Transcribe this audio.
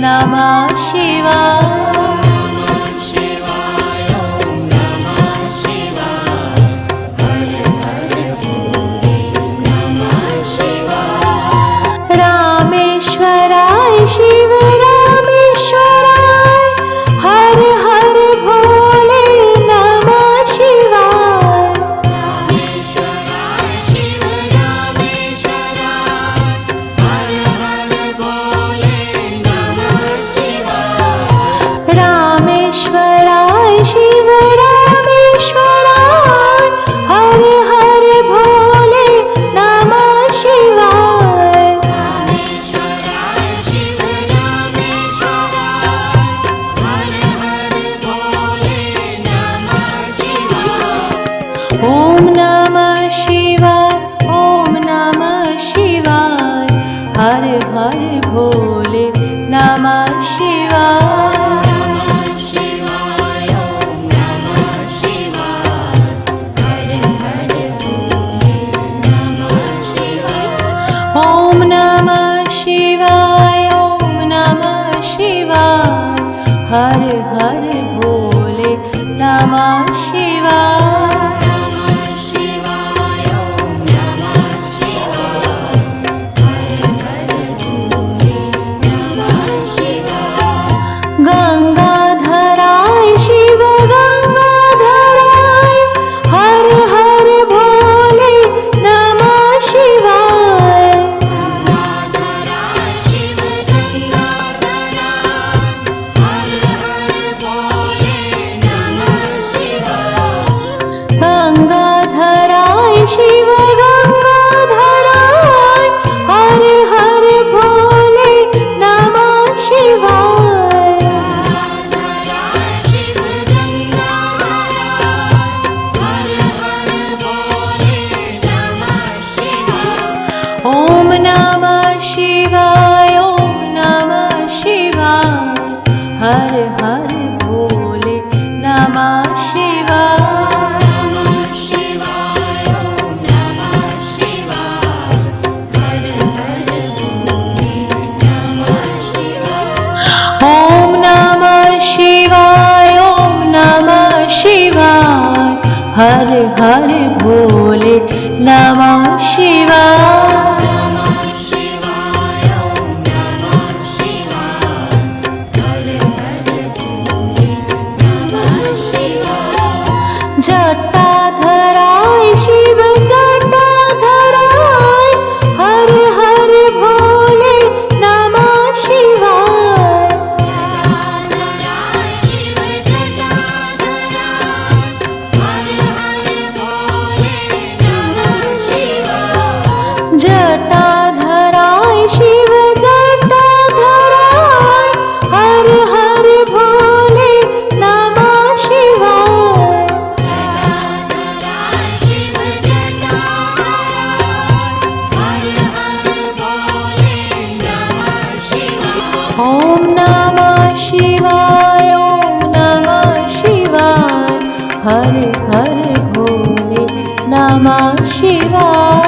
नमः शिवाय। रामेश्वराय शिव रामेश्वराय हर हर भोले नमः शिवाय। रामेश्वराय शिव रामेश्वराय हर हर भोले नमः शिवाय। रामेश्वराय शिव रामेश्वराय हर हर भोले नमः शिवाय। ओम नमः शिवाय ओम नमः शिवाय हर हर भोले नमः शिवाय। ओम नमः शिवाय ओम नमः शिवाय हर हर भोले नमः शिवाय। गंगाधराय शिव गंगाधराय हर हर भोले नमः शिवाय। गंगाधराय शिव गंगाधराय हर हर भोले नमः शिवाय। गंगाधराय शिव गंगाधराय हर हर भोले नमः शिवाय। ओम नमः शिवाय ओम नमः शिवाय हर हर भोले नमः शिवाय। ओम नमः शिवाय ओम नमः शिवाय हर हर भोले नमः शिवाय। जटाधराय शिव जटाधराय हर हर भोले नमः शिवाय। जटाधराय शिव जटाधराय हर हर भोले नमः शिवाय। ओम नमः शिवाय ओम नमः शिवाय हर हर भोले नमः शिवाय।